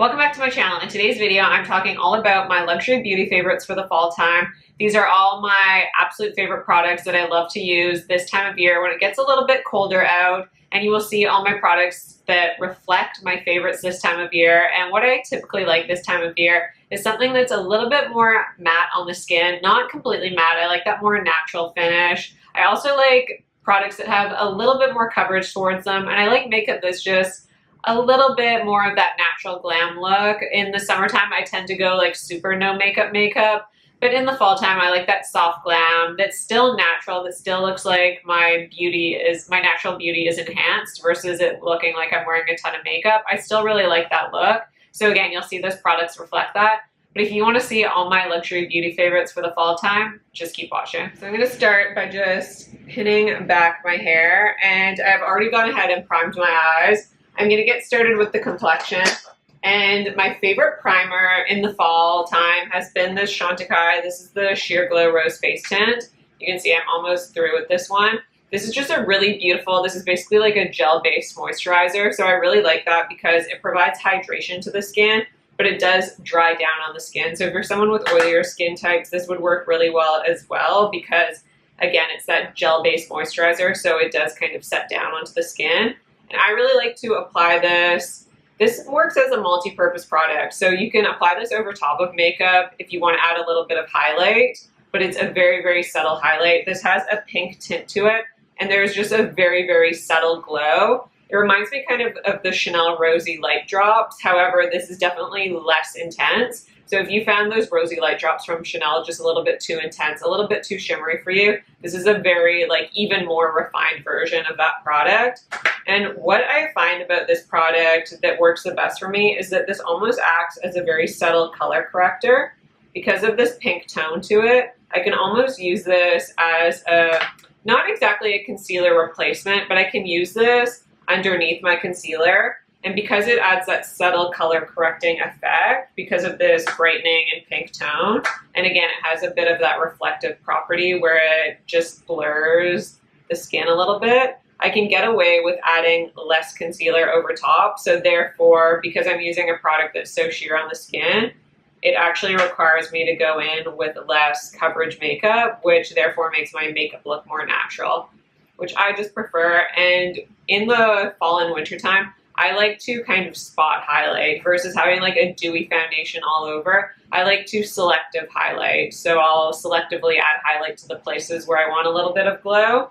Welcome back to my channel. In today's video, I'm talking all about my luxury beauty favorites for the fall time. These are all my absolute favorite products that I love to use this time of year when it gets a little bit colder out, and you will see all my products that reflect my favorites this time of year. And what I typically like this time of year is something that's a little bit more matte on the skin, not completely matte. I like that more natural finish. I also like products that have a little bit more coverage towards them, and I like makeup that's just a little bit more of that natural glam look. In the summertime, I tend to go like super no makeup, but in the fall time, I like that soft glam that's still natural, that still looks like my natural beauty is enhanced versus it looking like I'm wearing a ton of makeup. I still really like that look. So again, you'll see those products reflect that. But if you want to see all my luxury beauty favorites for the fall time, just keep watching. So I'm going to start by just pinning back my hair, and I've already gone ahead and primed my eyes. I'm going to get started with the complexion, and my favorite primer in the fall time has been this Chantecaille. This is the Sheer Glow Rose Face Tint. You can see I'm almost through with this one. This is just a really beautiful, this is basically like a gel-based moisturizer, so I really like that because it provides hydration to the skin, but it does dry down on the skin. So if you're someone with oilier skin types, this would work really well as well because, again, it's that gel-based moisturizer, so it does kind of set down onto the skin. And I really like to apply this. This works as a multi-purpose product. So you can apply this over top of makeup if you want to add a little bit of highlight, but it's a very, very subtle highlight. This has a pink tint to it, and there's just a very, very subtle glow. It reminds me kind of the Chanel Rosy Light Drops. However, this is definitely less intense. So if you found those Rosy Light Drops from Chanel just a little bit too intense, a little bit too shimmery for you, this is a very, even more refined version of that product. And what I find about this product that works the best for me is that this almost acts as a very subtle color corrector. Because of this pink tone to it, I can almost use this as not exactly a concealer replacement, but I can use this underneath my concealer. And because it adds that subtle color correcting effect, because of this brightening and pink tone, and again, it has a bit of that reflective property where it just blurs the skin a little bit, I can get away with adding less concealer over top. So therefore, because I'm using a product that's so sheer on the skin, it actually requires me to go in with less coverage makeup, which therefore makes my makeup look more natural, which I just prefer. And in the fall and winter time, I like to kind of spot highlight versus having like a dewy foundation all over. I like to selective highlight. So I'll selectively add highlight to the places where I want a little bit of glow.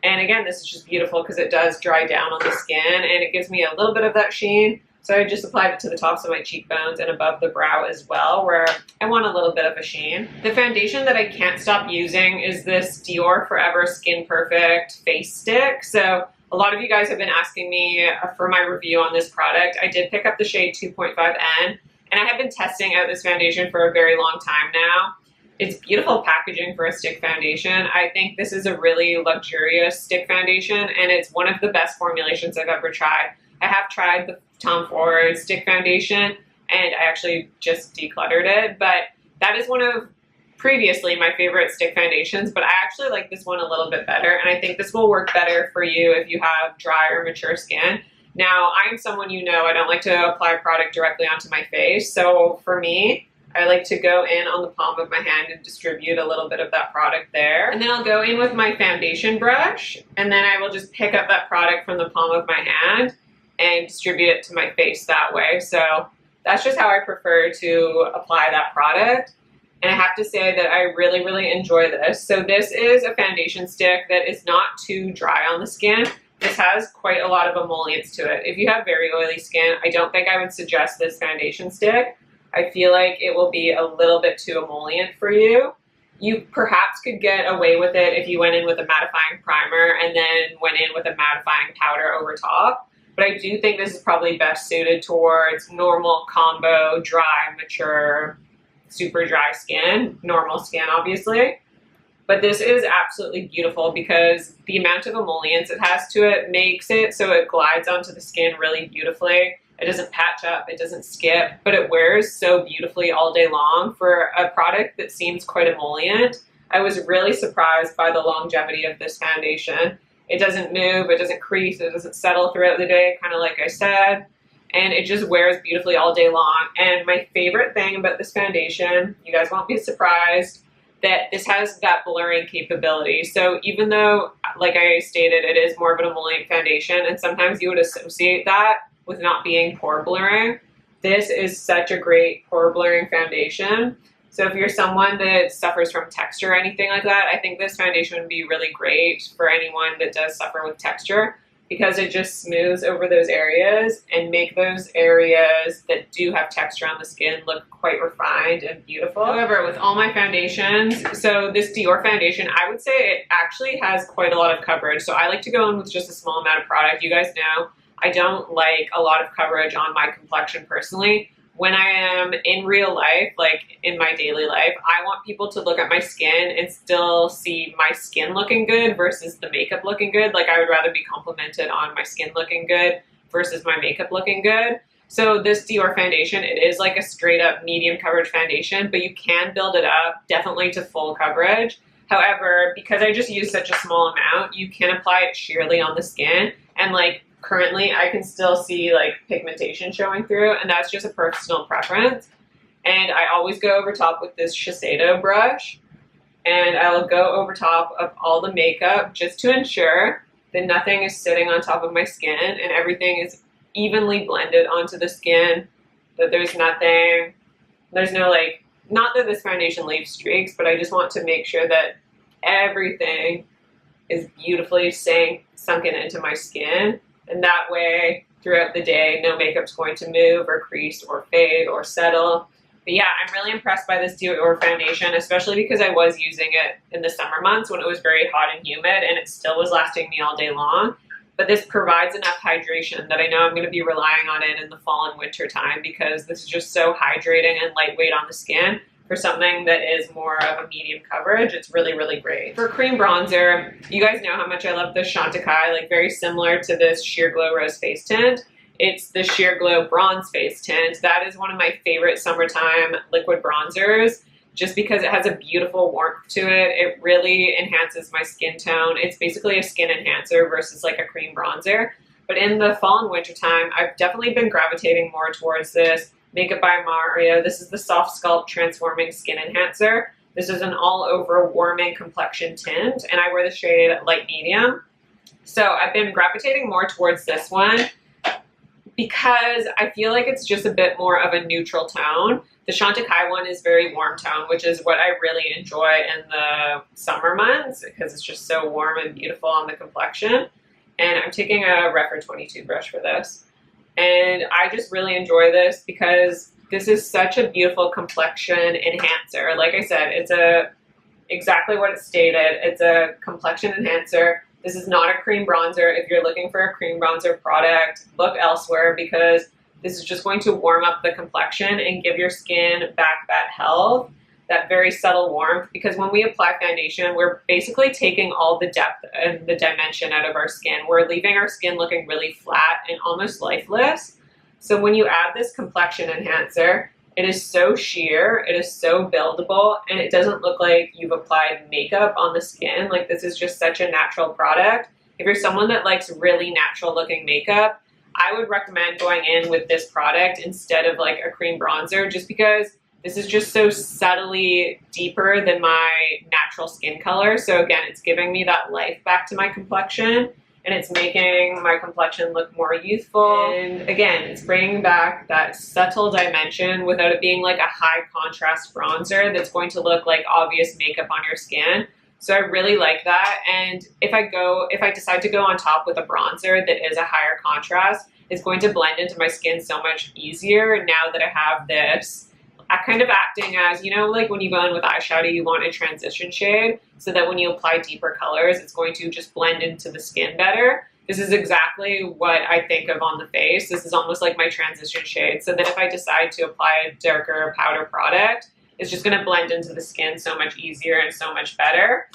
And again, this is just beautiful because it does dry down on the skin and it gives me a little bit of that sheen. So I just applied it to the tops of my cheekbones and above the brow as well, where I want a little bit of a sheen. The foundation that I can't stop using is this Dior Forever Skin Perfect Face Stick. So a lot of you guys have been asking me for my review on this product. I did pick up the shade 2.5N, and I have been testing out this foundation for a very long time now. It's beautiful packaging for a stick foundation. I think this is a really luxurious stick foundation, and it's one of the best formulations I've ever tried. I have tried the Tom Ford stick foundation, and I actually just decluttered it, but that is one of previously my favorite stick foundations, but I actually like this one a little bit better, and I think this will work better for you if you have dry or mature skin. Now, I'm someone you know, I don't like to apply product directly onto my face, so for me, I like to go in on the palm of my hand and distribute a little bit of that product there. And then I'll go in with my foundation brush, and then I will just pick up that product from the palm of my hand and distribute it to my face that way. So that's just how I prefer to apply that product. And I have to say that I really, really enjoy this. So this is a foundation stick that is not too dry on the skin. This has quite a lot of emollients to it. If you have very oily skin, I don't think I would suggest this foundation stick. I feel like it will be a little bit too emollient for you. You perhaps could get away with it if you went in with a mattifying primer and then went in with a mattifying powder over top. But I do think this is probably best suited towards normal combo, dry, mature, super dry skin, normal skin obviously. But this is absolutely beautiful because the amount of emollients it has to it makes it so it glides onto the skin really beautifully. It doesn't patch up, it doesn't skip, but it wears so beautifully all day long for a product that seems quite emollient. I was really surprised by the longevity of this foundation. It doesn't move, it doesn't crease, it doesn't settle throughout the day, kind of like I said. and it just wears beautifully all day long. And my favorite thing about this foundation, you guys won't be surprised, that this has that blurring capability. So even though, like I stated, it is more of an emollient foundation, and sometimes you would associate that with not being pore blurring, this is such a great pore blurring foundation. So if you're someone that suffers from texture or anything like that, I think this foundation would be really great for anyone that does suffer with texture, because it just smooths over those areas and make those areas that do have texture on the skin look quite refined and beautiful. However, with all my foundations, so this Dior foundation, I would say it actually has quite a lot of coverage. So I like to go in with just a small amount of product. You guys know I don't like a lot of coverage on my complexion personally. When I am in real life, like in my daily life, I want people to look at my skin and still see my skin looking good versus the makeup looking good. Like I would rather be complimented on my skin looking good versus my makeup looking good. So this Dior foundation, it is like a straight up medium coverage foundation, but you can build it up definitely to full coverage. However, because I just use such a small amount, you can apply it sheerly on the skin, and like currently I can still see like pigmentation showing through, and that's just a personal preference. And I always go over top with this Shiseido brush, and I'll go over top of all the makeup just to ensure that nothing is sitting on top of my skin and everything is evenly blended onto the skin, that there's nothing, there's no like, not that this foundation leaves streaks, but I just want to make sure that everything is beautifully sunken into my skin. And that way, throughout the day, no makeup's going to move or crease or fade or settle. But yeah, I'm really impressed by this Dior foundation, especially because I was using it in the summer months when it was very hot and humid, and it still was lasting me all day long. But this provides enough hydration that I know I'm going to be relying on it in the fall and winter time, because this is just so hydrating and lightweight on the skin. For something that is more of a medium coverage, it's really, really great. For cream bronzer, you guys know how much I love this Chantecaille, like very similar to this Sheer Glow Rose Face Tint. It's the Sheer Glow Bronze Face Tint. That is one of my favorite summertime liquid bronzers, just because it has a beautiful warmth to it. It really enhances my skin tone. It's basically a skin enhancer versus like a cream bronzer. But in the fall and winter time, I've definitely been gravitating more towards this Makeup by Mario. This is the Soft Sculpt Transforming Skin Enhancer. This is an all-over warming complexion tint, and I wear the shade light medium. So I've been gravitating more towards this one because I feel like it's just a bit more of a neutral tone. The Chantecaille one is very warm tone, which is what I really enjoy in the summer months because it's just so warm and beautiful on the complexion. And I'm taking a Refer 22 brush for this. And I just really enjoy this because this is such a beautiful complexion enhancer. Like I said, it's exactly what it stated. It's a complexion enhancer. This is not a cream bronzer. If you're looking for a cream bronzer product, look elsewhere, because this is just going to warm up the complexion and give your skin back that health, that very subtle warmth. Because when we apply foundation, we're basically taking all the depth and the dimension out of our skin. We're leaving our skin looking really flat and almost lifeless. So when you add this complexion enhancer, it is so sheer, it is so buildable, and it doesn't look like you've applied makeup on the skin. Like, this is just such a natural product. If you're someone that likes really natural looking makeup, I would recommend going in with this product instead of like a cream bronzer, just because this is just so subtly deeper than my natural skin color. So again, it's giving me that life back to my complexion, and it's making my complexion look more youthful. And again, it's bringing back that subtle dimension without it being like a high contrast bronzer that's going to look like obvious makeup on your skin. So I really like that. And if I decide to go on top with a bronzer that is a higher contrast, it's going to blend into my skin so much easier now that I have this. Kind of acting as, you know, like when you go in with eyeshadow, you want a transition shade so that when you apply deeper colors, it's going to just blend into the skin better. This is exactly what I think of on the face. This is almost like my transition shade, so that if I decide to apply a darker powder product, it's just going to blend into the skin so much easier and so much better.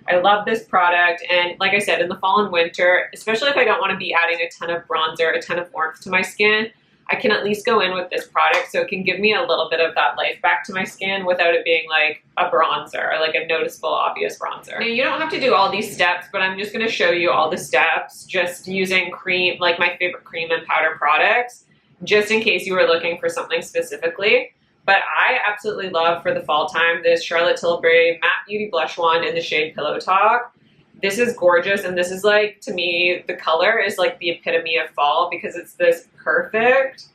I love this product, and like I said, in the fall and winter, especially if I don't want to be adding a ton of bronzer, a ton of warmth to my skin, I can at least go in with this product so it can give me a little bit of that life back to my skin without it being like a bronzer or like a noticeable, obvious bronzer. Now, you don't have to do all these steps, but I'm just going to show you all the steps just using cream, like my favorite cream and powder products. just in case you were looking for something specifically. But I absolutely love for the fall time this Charlotte Tilbury Matte Beauty Blush Wand in the shade Pillow Talk. This is gorgeous, and this is like, to me, the color is like the epitome of fall because it's this perfect,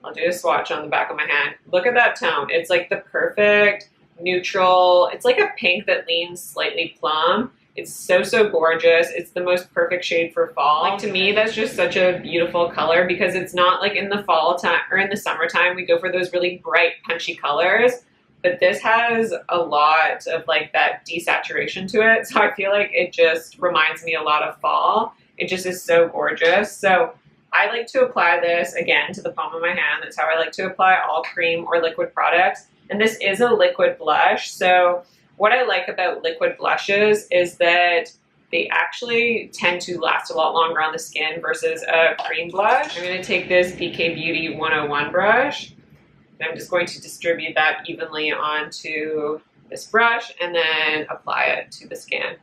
I'll do a swatch on the back of my hand. Look at that tone. It's like the perfect neutral. It's like a pink that leans slightly plum. It's so, so gorgeous. It's the most perfect shade for fall. Like, to me, that's just such a beautiful color because it's not like in the fall time or in the summertime we go for those really bright, punchy colors. But this has a lot of like that desaturation to it. So I feel like it just reminds me a lot of fall. It just is so gorgeous. So I like to apply this, again, to the palm of my hand. That's how I like to apply all cream or liquid products. And this is a liquid blush. So what I like about liquid blushes is that they actually tend to last a lot longer on the skin versus a cream blush. I'm going to take this BK Beauty 101 brush, and I'm just going to distribute that evenly onto this brush and then apply it to the skin.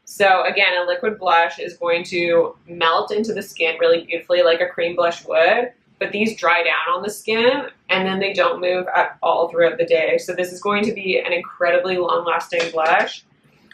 So again, a liquid blush is going to melt into the skin really beautifully like a cream blush would, but these dry down on the skin and then they don't move at all throughout the day. So this is going to be an incredibly long-lasting blush.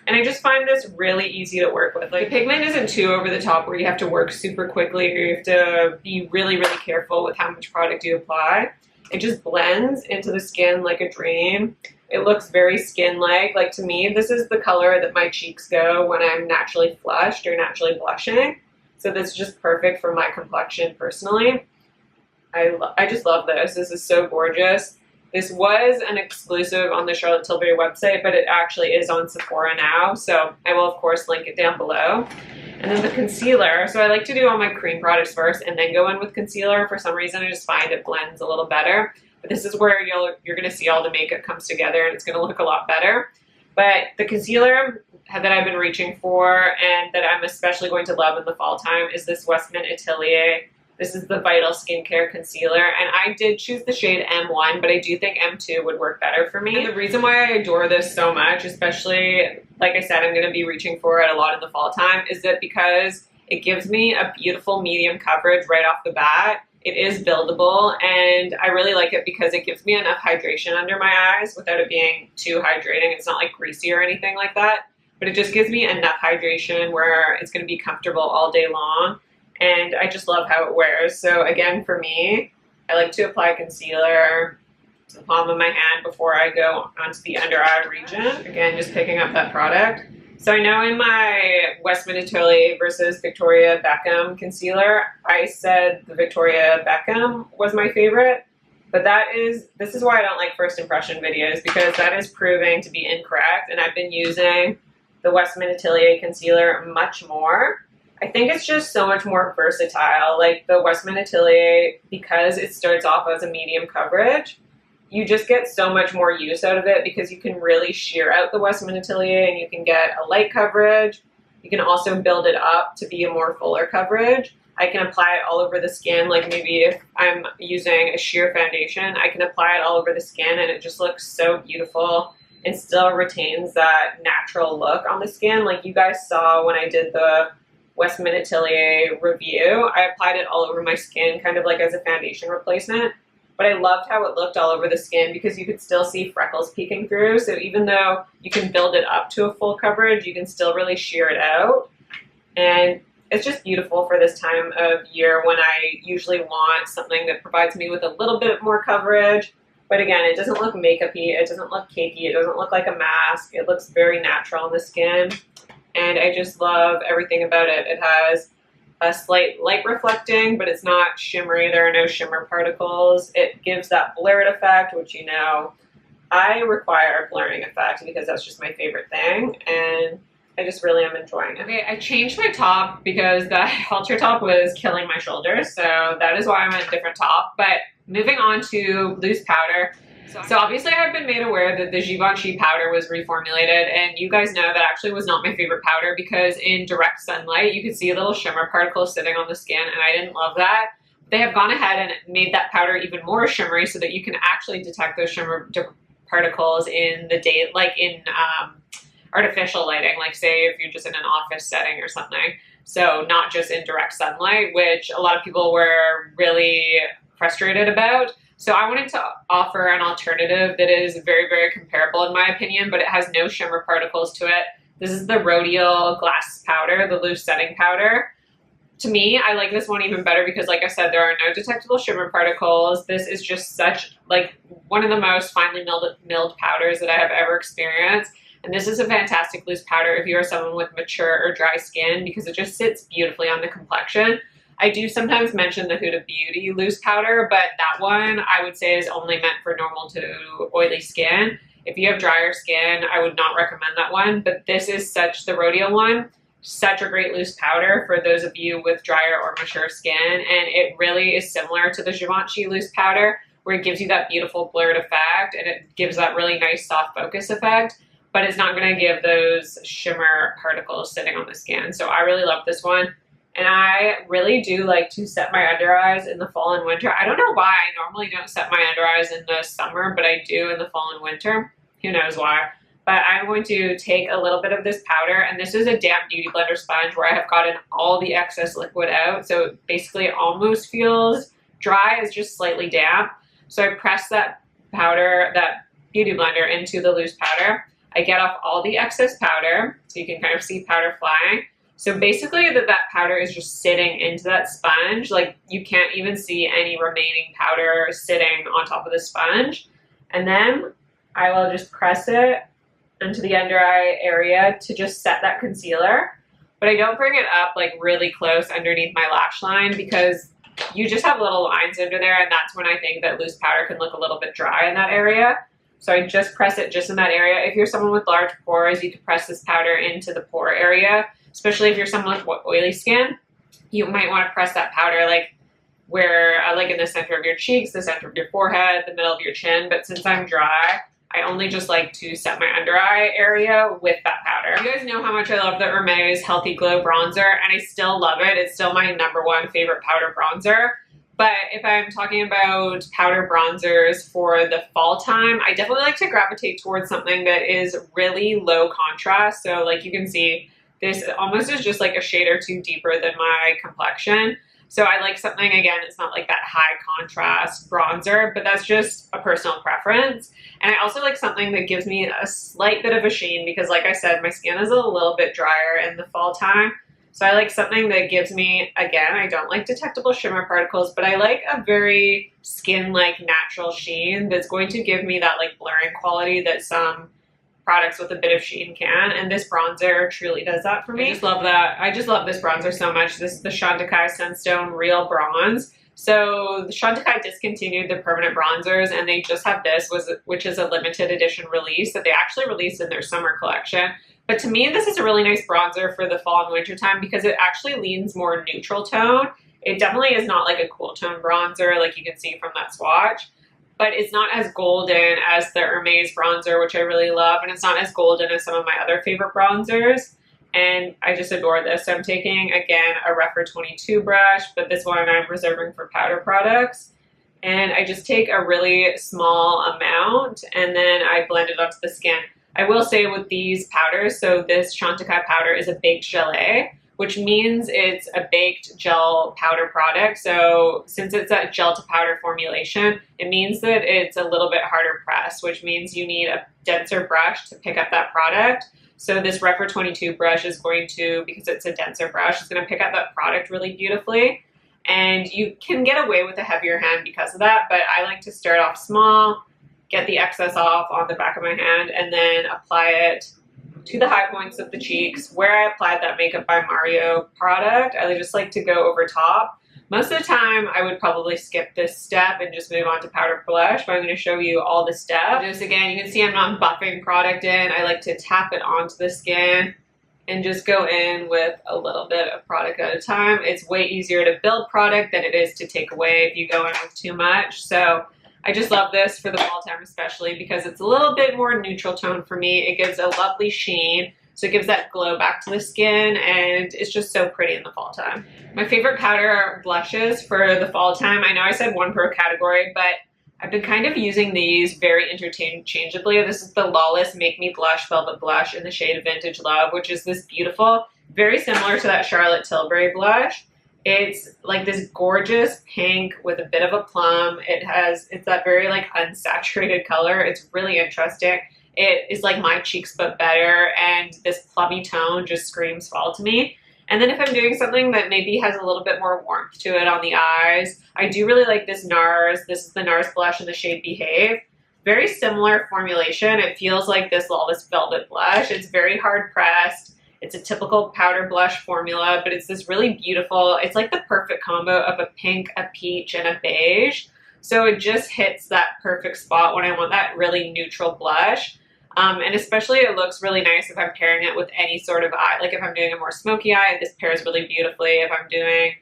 And I just find this really easy to work with. Like, the pigment isn't too over the top where you have to work super quickly or you have to be really, really careful with how much product you apply. It just blends into the skin like a dream. It looks very skin-like. Like, to me, this is the color that my cheeks go when I'm naturally flushed or naturally blushing. So this is just perfect for my complexion personally. I just love this. This is so gorgeous. This was an exclusive on the Charlotte Tilbury website, but it actually is on Sephora now. So I will, of course, link it down below. And then the concealer. So I like to do all my cream products first and then go in with concealer. For some reason, I just find it blends a little better. But this is where you're going to see all the makeup comes together and it's going to look a lot better. But the concealer that I've been reaching for and that I'm especially going to love in the fall time is this Westman Atelier. This is the Vital Skincare Concealer, and I did choose the shade M1, but I do think M2 would work better for me. And the reason why I adore this so much, especially, like I said, I'm going to be reaching for it a lot in the fall time, is that because it gives me a beautiful medium coverage right off the bat. It is buildable, and I really like it because it gives me enough hydration under my eyes without it being too hydrating. It's not like greasy or anything like that, but it just gives me enough hydration where it's going to be comfortable all day long. And I just love how it wears. So again, for me, I like to apply concealer to the palm of my hand before I go onto the under eye region. Again, just picking up that product. So I know in my Westman Atelier versus Victoria Beckham concealer, I said the Victoria Beckham was my favorite. But this is why I don't like first impression videos, because that is proving to be incorrect. And I've been using the Westman Atelier concealer much more. I think it's just so much more versatile. Like the Westman Atelier, because it starts off as a medium coverage, you just get so much more use out of it because you can really sheer out the Westman Atelier and you can get a light coverage. You can also build it up to be a more fuller coverage. I can apply it all over the skin. Like maybe if I'm using a sheer foundation, I can apply it all over the skin and it just looks so beautiful and still retains that natural look on the skin. Like you guys saw when I did the Westman Atelier review, I applied it all over my skin kind of like as a foundation replacement, but I loved how it looked all over the skin because you could still see freckles peeking through. So even though you can build it up to a full coverage, you can still really sheer it out. And it's just beautiful for this time of year when I usually want something that provides me with a little bit more coverage. But again, it doesn't look makeup-y, it doesn't look cakey, it doesn't look like a mask. It looks very natural on the skin. And I just love everything about it. It has a slight light reflecting, but it's not shimmery. There are no shimmer particles. It gives that blurred effect, which, you know, I require a blurring effect because that's just my favorite thing. And I just really am enjoying it. Okay, I changed my top because the halter top was killing my shoulders. So that is why I'm in a different top. But moving on to loose powder. So obviously I've been made aware that the Givenchy powder was reformulated, and you guys know that actually was not my favorite powder because in direct sunlight you could see little shimmer particles sitting on the skin, and I didn't love that. They have gone ahead and made that powder even more shimmery so that you can actually detect those shimmer particles in the day, like in artificial lighting, like say if you're just in an office setting or something. So not just in direct sunlight, which a lot of people were really frustrated about. So I wanted to offer an alternative that is very, very comparable in my opinion, but it has no shimmer particles to it. This is the Rodial Glass Powder, the loose setting powder. To me, I like this one even better because, like I said, there are no detectable shimmer particles. This is just such, like, one of the most finely milled powders that I have ever experienced. And this is a fantastic loose powder if you are someone with mature or dry skin because it just sits beautifully on the complexion. I do sometimes mention the Huda Beauty loose powder, but that one I would say is only meant for normal to oily skin. If you have drier skin, I would not recommend that one, but this is the Rodial one, such a great loose powder for those of you with drier or mature skin, and it really is similar to the Givenchy loose powder, where it gives you that beautiful blurred effect, and it gives that really nice soft focus effect, but it's not going to give those shimmer particles sitting on the skin. So I really love this one, and I really do like to set my under eyes in the fall and winter. I don't know why I normally don't set my under eyes in the summer, but I do in the fall and winter. Who knows why? But I'm going to take a little bit of this powder, and this is a damp beauty blender sponge where I have gotten all the excess liquid out. So basically it almost feels dry, it's just slightly damp. So I press that powder, that beauty blender into the loose powder. I get off all the excess powder, so you can kind of see powder flying. So basically that powder is just sitting into that sponge. Like you can't even see any remaining powder sitting on top of the sponge. And then I will just press it into the under eye area to just set that concealer. But I don't bring it up like really close underneath my lash line because you just have little lines under there, and that's when I think that loose powder can look a little bit dry in that area. So I just press it just in that area. If you're someone with large pores, you can press this powder into the pore area, especially if you're someone with oily skin. You might want to press that powder like where, like in the center of your cheeks, the center of your forehead, the middle of your chin. But since I'm dry, I only just like to set my under eye area with that powder. You guys know how much I love the Hermes Healthy Glow Bronzer, and I still love it. It's still my #1 favorite powder bronzer. But if I'm talking about powder bronzers for the fall time, I definitely like to gravitate towards something that is really low contrast. So like you can see, this almost is just like a shade or two deeper than my complexion. So I like something, again, it's not like that high contrast bronzer, but that's just a personal preference. And I also like something that gives me a slight bit of a sheen because, like I said, my skin is a little bit drier in the fall time. So I like something that gives me, again, I don't like detectable shimmer particles, but I like a very skin-like natural sheen that's going to give me that like blurring quality that some products with a bit of sheen can, and this bronzer truly does that for me. I just love that. I just love this bronzer so much. This is the Chantecaille Sunstone Real Bronze. So the Chantecaille discontinued the permanent bronzers, and they just have this, which is a limited edition release that they actually released in their summer collection. But to me, this is a really nice bronzer for the fall and winter time because it actually leans more neutral tone. It definitely is not like a cool tone bronzer like you can see from that swatch, but it's not as golden as the Hermes bronzer, which I really love, and it's not as golden as some of my other favorite bronzers, and I just adore this. So I'm taking, again, a Refer 22 brush, but this one I'm reserving for powder products, and I just take a really small amount, and then I blend it onto the skin. I will say with these powders, so this Chantecaille powder is a baked gelée, which means it's a baked gel powder product. So since it's a gel to powder formulation, it means that it's a little bit harder pressed, which means you need a denser brush to pick up that product. So this Refer 22 brush is going to, because it's a denser brush, it's going to pick up that product really beautifully. And you can get away with a heavier hand because of that, but I like to start off small, get the excess off on the back of my hand, and then apply it to the high points of the cheeks. Where I applied that Makeup by Mario product, I just like to go over top. Most of the time, I would probably skip this step and just move on to powder blush, but I'm going to show you all the steps. Just again, you can see I'm not buffing product in. I like to tap it onto the skin and just go in with a little bit of product at a time. It's way easier to build product than it is to take away if you go in with too much. So I just love this for the fall time especially because it's a little bit more neutral tone for me. It gives a lovely sheen, so it gives that glow back to the skin, and it's just so pretty in the fall time. My favorite powder blushes for the fall time, I know I said one per category, but I've been kind of using these very interchangeably. This is the Lawless Make Me Blush Velvet Blush in the shade Vintage Love, which is this beautiful, very similar to that Charlotte Tilbury blush. It's like this gorgeous pink with a bit of a plum. It's that very like unsaturated color. It's really interesting. It is like my cheeks but better, and this plummy tone just screams fall to me. And then if I'm doing something that maybe has a little bit more warmth to it on the eyes, I do really like this NARS. This is the NARS Blush in the shade Behave. Very similar formulation. It feels like this Lawless Velvet Blush. It's very hard pressed. It's a typical powder blush formula, but it's this really beautiful, it's like the perfect combo of a pink, a peach, and a beige. So it just hits that perfect spot when I want that really neutral blush. And especially it looks really nice if I'm pairing it with any sort of eye. Like if I'm doing a more smoky eye, this pairs really beautifully. If I'm doing,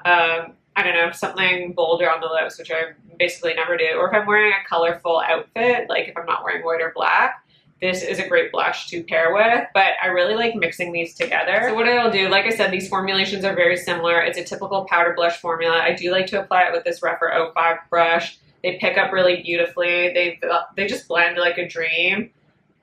I don't know, something bolder on the lips, which I basically never do. Or if I'm wearing a colorful outfit, like if I'm not wearing white or black, this is a great blush to pair with. But I really like mixing these together. So what I'll do, like I said, these formulations are very similar. It's a typical powder blush formula. I do like to apply it with this Rephr 05 brush. They pick up really beautifully. They just blend like a dream.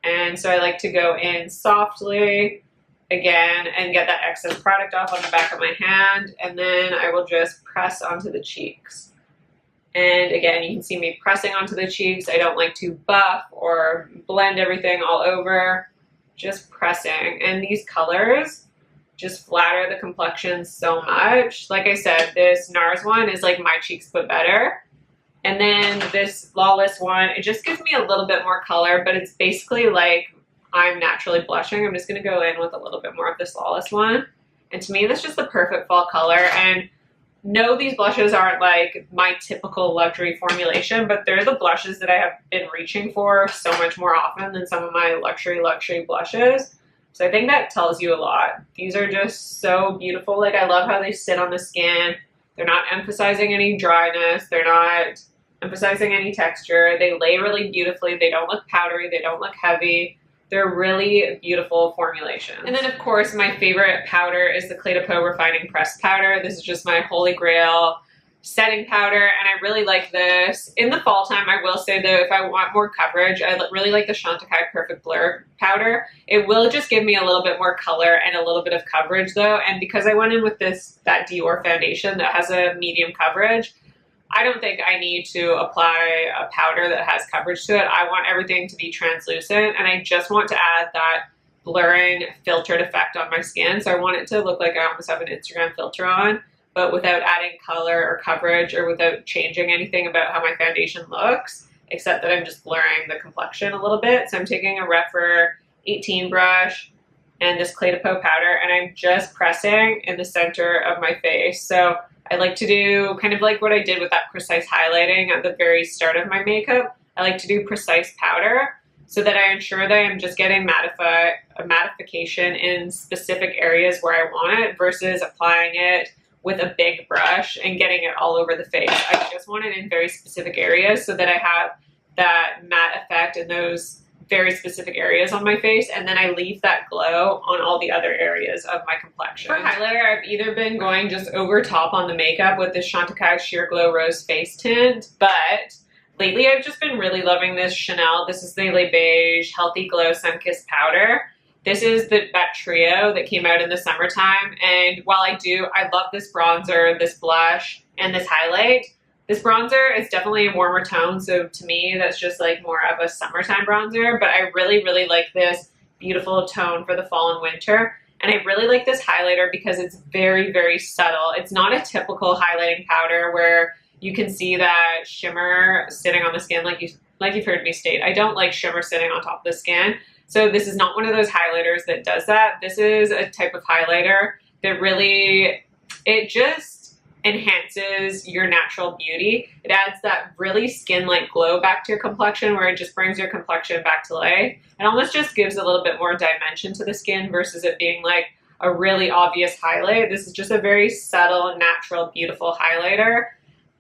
And so I like to go in softly again and get that excess product off on the back of my hand. And then I will just press onto the cheeks. And again, you can see me pressing onto the cheeks. I don't like to buff or blend everything all over, just pressing. And these colors just flatter the complexion so much. Like I said, this NARS one is like my cheeks but better. And then this Lawless one, it just gives me a little bit more color, but it's basically like I'm naturally blushing. I'm just going to go in with a little bit more of this Lawless one. And to me, that's just the perfect fall color. And no, these blushes aren't like my typical luxury formulation, but they're the blushes that I have been reaching for so much more often than some of my luxury blushes. So I think that tells you a lot. These are just so beautiful. Like I love how they sit on the skin. They're not emphasizing any dryness. They're not emphasizing any texture. They lay really beautifully. They don't look powdery. They don't look heavy. They're really beautiful formulations. And then of course my favorite powder is the Peau Refining Pressed Powder. This is just my holy grail setting powder, and I really like this. In the fall time, I will say though, if I want more coverage, I really like the Chantecaille Perfect Blur powder. It will just give me a little bit more color and a little bit of coverage though, and because I went in with that Dior foundation that has a medium coverage, I don't think I need to apply a powder that has coverage to it. I want everything to be translucent, and I just want to add that blurring filtered effect on my skin. So I want it to look like I almost have an Instagram filter on, but without adding color or coverage or without changing anything about how my foundation looks, except that I'm just blurring the complexion a little bit. So I'm taking a Rephr 18 brush and this Peau powder, and I'm just pressing in the center of my face. So I like to do kind of like what I did with that precise highlighting at the very start of my makeup. I like to do precise powder so that I ensure that I'm just getting mattification in specific areas where I want it versus applying it with a big brush and getting it all over the face. I just want it in very specific areas so that I have that matte effect in those very specific areas on my face, and then I leave that glow on all the other areas of my complexion. For highlighter, I've either been going just over top on the makeup with this Chantecaille Sheer Glow Rose Face Tint, but lately I've just been really loving this Chanel. This is the Le Beige Healthy Glow Sunkissed Powder. This is that trio that came out in the summertime, and while I love this bronzer, this blush, and this highlight, this bronzer is definitely a warmer tone, so to me that's just like more of a summertime bronzer, but I really, really like this beautiful tone for the fall and winter. And I really like this highlighter because it's very, very subtle. It's not a typical highlighting powder where you can see that shimmer sitting on the skin like you've heard me state. I don't like shimmer sitting on top of the skin. So this is not one of those highlighters that does that. This is a type of highlighter that really, it just enhances your natural beauty. It adds that really skin-like glow back to your complexion where it just brings your complexion back to life. It almost just gives a little bit more dimension to the skin versus it being like a really obvious highlight. This is just a very subtle, natural, beautiful highlighter.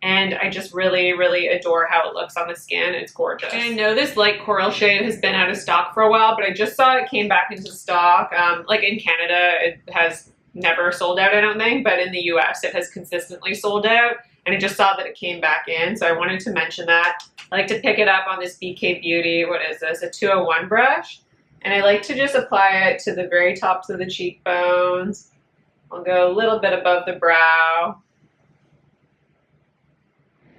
And I just really, really adore how it looks on the skin. It's gorgeous. And I know this light coral shade has been out of stock for a while, but I just saw it came back into stock. Like in Canada, it has never sold out, I don't think, but in the US it has consistently sold out, and I just saw that it came back in, so I wanted to mention that. I like to pick it up on this BK Beauty, what is this, a 201 brush, and I like to just apply it to the very tops of the cheekbones I'll go a little bit above the brow.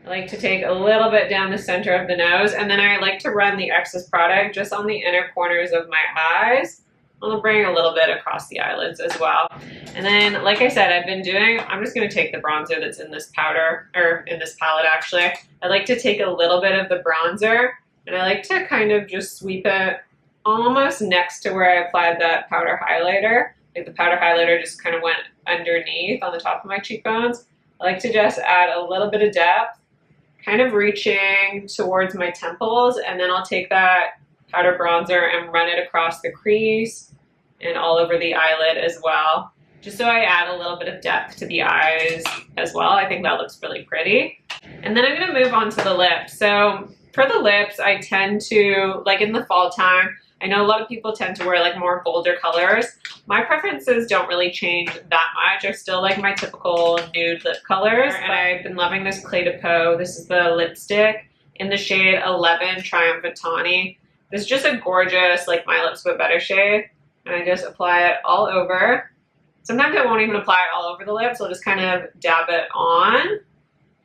I like to take a little bit down the center of the nose, and then I like to run the excess product just on the inner corners of my eyes. I'll bring a little bit across the eyelids as well. And then, like I said, I'm just going to take the bronzer that's in this powder, or in this palette actually. I like to take a little bit of the bronzer, and I like to kind of just sweep it almost next to where I applied that powder highlighter. Like the powder highlighter just kind of went underneath on the top of my cheekbones. I like to just add a little bit of depth, kind of reaching towards my temples, and then I'll take that powder bronzer and run it across the crease and all over the eyelid as well, just so I add a little bit of depth to the eyes as well. I think that looks really pretty. And then I'm going to move on to the lips. So for the lips, I tend to, like in the fall time, I know a lot of people tend to wear like more bolder colors. My preferences don't really change that much. I still like my typical nude lip colors, and I've been loving this Clé de Peau. This is the lipstick in the shade 11 Triumphant Tawny. This is just a gorgeous, like My Lips But Better shade, and I just apply it all over. Sometimes I won't even apply it all over the lips. I'll just kind of dab it on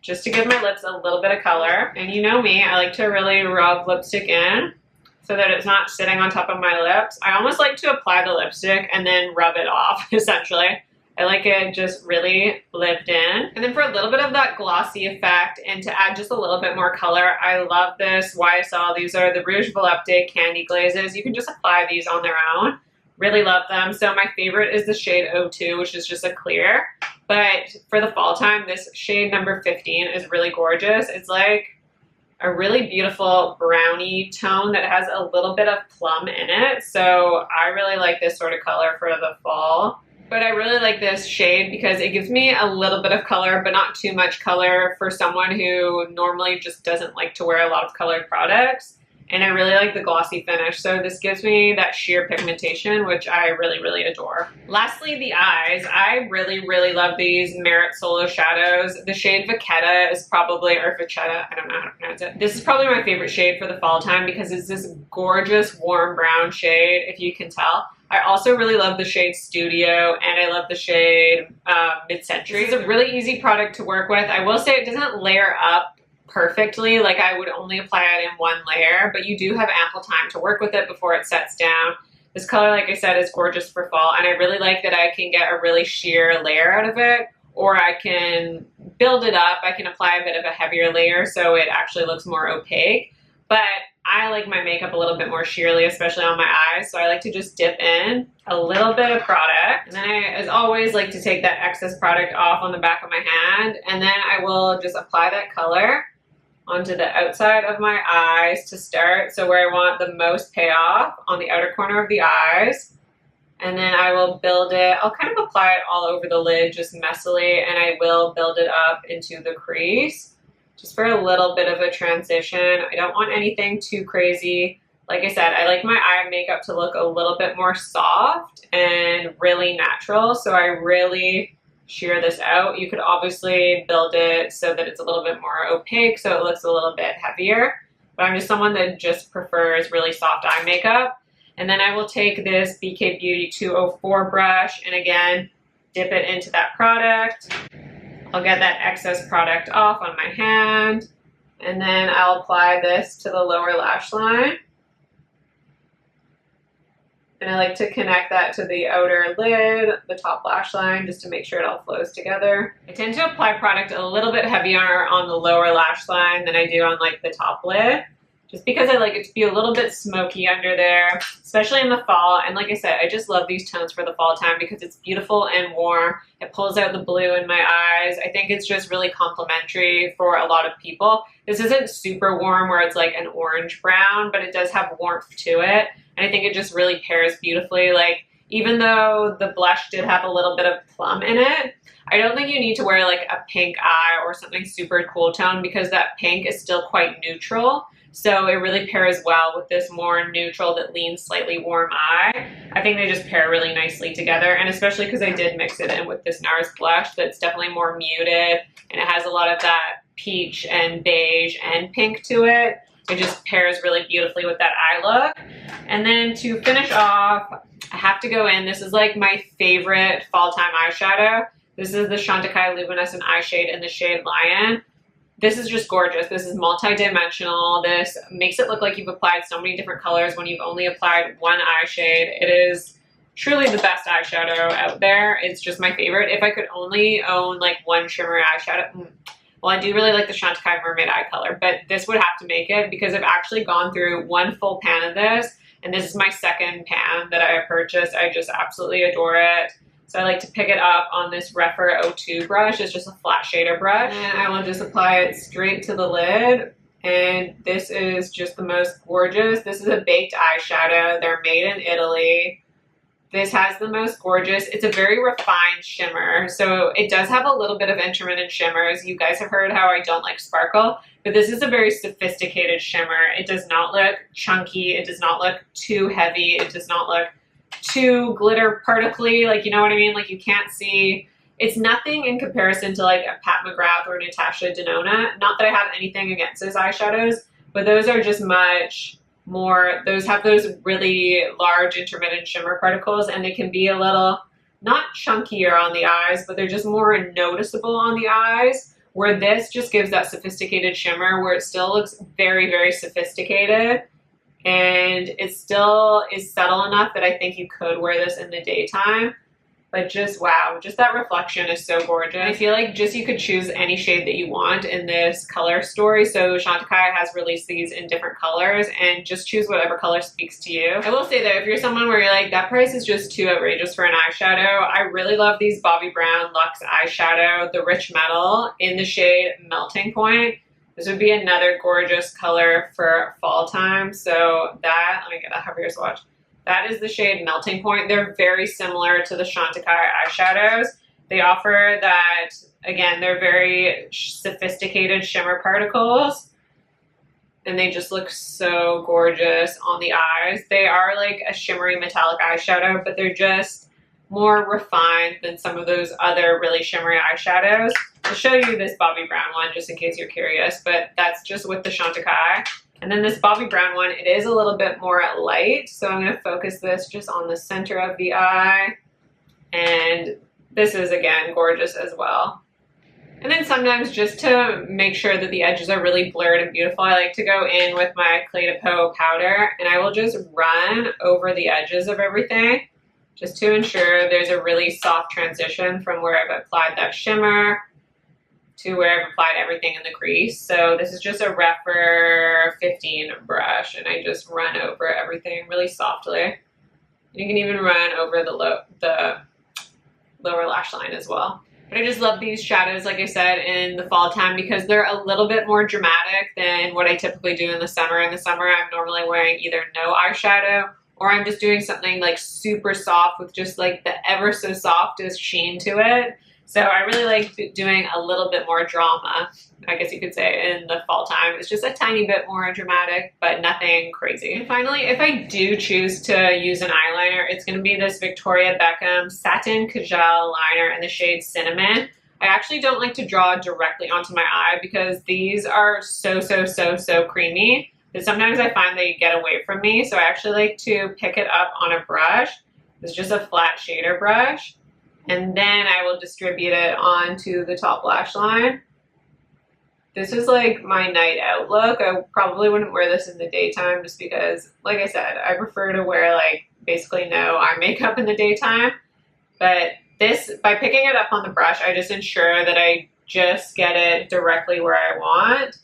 just to give my lips a little bit of color. And you know me, I like to really rub lipstick in so that it's not sitting on top of my lips. I almost like to apply the lipstick and then rub it off, essentially. I like it just really lived in. And then for a little bit of that glossy effect and to add just a little bit more color, I love this YSL. These are the Rouge Volupté Candy Glazes. You can just apply these on their own. Really love them. So my favorite is the shade 02, which is just a clear. But for the fall time, this shade number 15 is really gorgeous. It's like a really beautiful brownie tone that has a little bit of plum in it. So I really like this sort of color for the fall. But I really like this shade because it gives me a little bit of color, but not too much color for someone who normally just doesn't like to wear a lot of colored products. And I really like the glossy finish. So this gives me that sheer pigmentation, which I really, really adore. Lastly, the eyes. I really, really love these Merit Solo Shadows. The shade Vachetta is probably, or Vachetta, I don't know how to pronounce it. This is probably my favorite shade for the fall time because it's this gorgeous warm brown shade, if you can tell. I also really love the shade Studio, and I love the shade Mid-Century. It's a really easy product to work with. I will say it doesn't layer up perfectly. Like I would only apply it in one layer, but you do have ample time to work with it before it sets down. This color, like I said, is gorgeous for fall, and I really like that I can get a really sheer layer out of it, or I can build it up. I can apply a bit of a heavier layer so it actually looks more opaque, but I like my makeup a little bit more sheerly, especially on my eyes, so I like to just dip in a little bit of product. And then I, as always, like to take that excess product off on the back of my hand, and then I will just apply that color onto the outside of my eyes to start, so where I want the most payoff on the outer corner of the eyes. And then I will build it, I'll kind of apply it all over the lid just messily, and I will build it up into the crease just for a little bit of a transition. I don't want anything too crazy. Like I said, I like my eye makeup to look a little bit more soft and really natural, so I really shear this out. You could obviously build it so that it's a little bit more opaque, so it looks a little bit heavier, but I'm just someone that just prefers really soft eye makeup. And then I will take this BK Beauty 204 brush and again dip it into that product. I'll get that excess product off on my hand, and then I'll apply this to the lower lash line. And I like to connect that to the outer lid, the top lash line, just to make sure it all flows together. I tend to apply product a little bit heavier on the lower lash line than I do on like the top lid, just because I like it to be a little bit smoky under there, especially in the fall. And like I said, I just love these tones for the fall time because it's beautiful and warm. It pulls out the blue in my eyes. I think it's just really complimentary for a lot of people. This isn't super warm where it's like an orange brown, but it does have warmth to it. And I think it just really pairs beautifully. Like, even though the blush did have a little bit of plum in it, I don't think you need to wear like a pink eye or something super cool tone because that pink is still quite neutral. So it really pairs well with this more neutral that leans slightly warm eye. I think they just pair really nicely together, and especially because I did mix it in with this NARS blush that's definitely more muted, and it has a lot of that peach and beige and pink to it. It just pairs really beautifully with that eye look. And then to finish off, I have to go in. This is like my favorite fall time eyeshadow. This is the Chantecaille Luminescent eye shade in the shade Lion. This is just gorgeous. This is multi-dimensional. This makes it look like you've applied so many different colors when you've only applied one eye shade. It is truly the best eyeshadow out there. It's just my favorite. If I could only own like one shimmery eyeshadow, well, I do really like the Chantecaille Mermaid eye color, but this would have to make it because I've actually gone through one full pan of this, and this is my second pan that I have purchased. I just absolutely adore it. So I like to pick it up on this Rephr 02 brush. It's just a flat shader brush. And I will just apply it straight to the lid. And this is just the most gorgeous. This is a baked eyeshadow. They're made in Italy. This has the most gorgeous, it's a very refined shimmer. So it does have a little bit of intermittent shimmers. You guys have heard how I don't like sparkle, but this is a very sophisticated shimmer. It does not look chunky. It does not look too heavy. It does not look too glitter particly, like, you know what I mean? Like, you can't see, it's nothing in comparison to like a Pat McGrath or Natasha Denona. Not that I have anything against those eyeshadows, but those are just much more, those have those really large intermittent shimmer particles, and they can be a little, not chunkier on the eyes, but they're just more noticeable on the eyes, where this just gives that sophisticated shimmer where it still looks very, very sophisticated. And it still is subtle enough that I think you could wear this in the daytime. But just, wow, just that reflection is so gorgeous. I feel like just you could choose any shade that you want in this color story. So Chantecaille has released these in different colors, and just choose whatever color speaks to you. I will say though, if you're someone where you're like, that price is just too outrageous for an eyeshadow, I really love these Bobbi Brown Luxe eyeshadow, the Rich Metal in the shade Melting Point. This would be another gorgeous color for fall time. So that, let me get a heavier swatch. That is the shade Melting Point. They're very similar to the Chantecaille eyeshadows. They offer that, again, they're very sophisticated shimmer particles, and they just look so gorgeous on the eyes. They are like a shimmery metallic eyeshadow, but they're just more refined than some of those other really shimmery eyeshadows. I'll show you this Bobbi Brown one just in case you're curious, but that's just with the Chantecaille. And then this Bobbi Brown one, it is a little bit more light, so I'm going to focus this just on the center of the eye. And this is, again, gorgeous as well. And then sometimes, just to make sure that the edges are really blurred and beautiful, I like to go in with my Clé de Peau powder, and I will just run over the edges of everything, just to ensure there's a really soft transition from where I've applied that shimmer to where I've applied everything in the crease. So this is just a Rephr 15 brush, and I just run over everything really softly. You can even run over the lower lash line as well. But I just love these shadows, like I said, in the fall time because they're a little bit more dramatic than what I typically do in the summer. In the summer, I'm normally wearing either no eyeshadow, or I'm just doing something like super soft with just like the ever so softest sheen to it. So I really like doing a little bit more drama, I guess you could say, in the fall time. It's just a tiny bit more dramatic, but nothing crazy. And finally, if I do choose to use an eyeliner, it's going to be this Victoria Beckham Satin Kajal liner in the shade Cinnamon. I actually don't like to draw directly onto my eye because these are so creamy that sometimes I find they get away from me. So I actually like to pick it up on a brush. It's just a flat shader brush. And then I will distribute it onto the top lash line. This is like my night out look. I probably wouldn't wear this in the daytime just because, like I said, I prefer to wear like basically no eye makeup in the daytime. But this, by picking it up on the brush, I just ensure that I just get it directly where I want.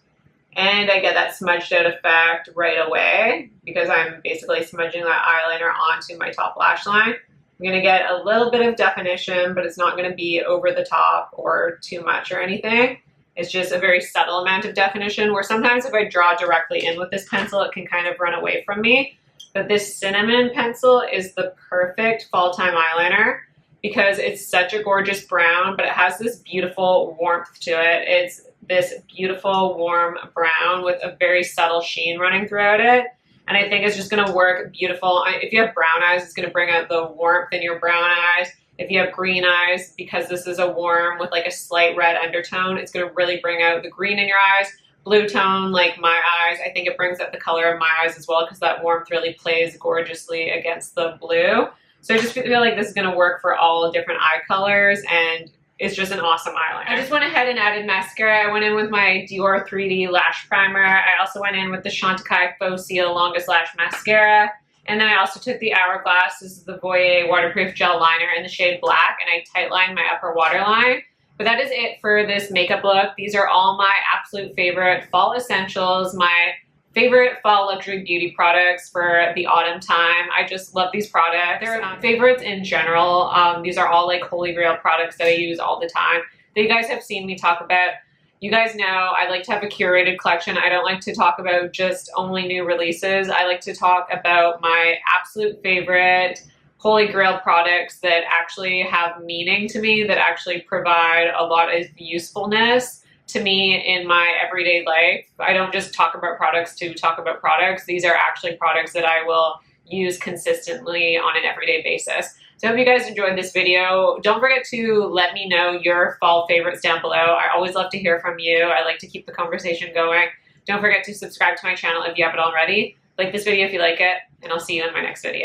And I get that smudged out effect right away because I'm basically smudging that eyeliner onto my top lash line. I'm going to get a little bit of definition, but it's not going to be over the top or too much or anything. It's just a very subtle amount of definition where sometimes if I draw directly in with this pencil, it can kind of run away from me. But this Cinnamon pencil is the perfect fall time eyeliner because it's such a gorgeous brown, but it has this beautiful warmth to it. It's this beautiful warm brown with a very subtle sheen running throughout it. And I think it's just going to work beautiful. If you have brown eyes, it's going to bring out the warmth in your brown eyes. If you have green eyes, because this is a warm with like a slight red undertone, it's going to really bring out the green in your eyes. Blue tone, like my eyes, I think it brings out the color of my eyes as well because that warmth really plays gorgeously against the blue. So I just feel like this is going to work for all different eye colors, and it's just an awesome eyeliner. I just went ahead and added mascara. I went in with my Dior 3D Lash Primer. I also went in with the Chantecaille Faux Longest Lash Mascara. And then I also took the Hourglass, this is the Voyer Waterproof Gel Liner in the shade Black, and I tight lined my upper waterline. But that is it for this makeup look. These are all my absolute favorite fall essentials, my favorite fall luxury beauty products for the autumn time. I just love these products. They're favorites in general. These are all like holy grail products that I use all the time that you guys have seen me talk about. You guys know I like to have a curated collection. I don't like to talk about just only new releases. I like to talk about my absolute favorite holy grail products that actually have meaning to me, that actually provide a lot of usefulness to me in my everyday life. I don't just talk about products to talk about products. These are actually products that I will use consistently on an everyday basis. So I hope you guys enjoyed this video. Don't forget to let me know your fall favorites down below. I always love to hear from you. I like to keep the conversation going. Don't forget to subscribe to my channel if you haven't already. Like this video if you like it, and I'll see you in my next video.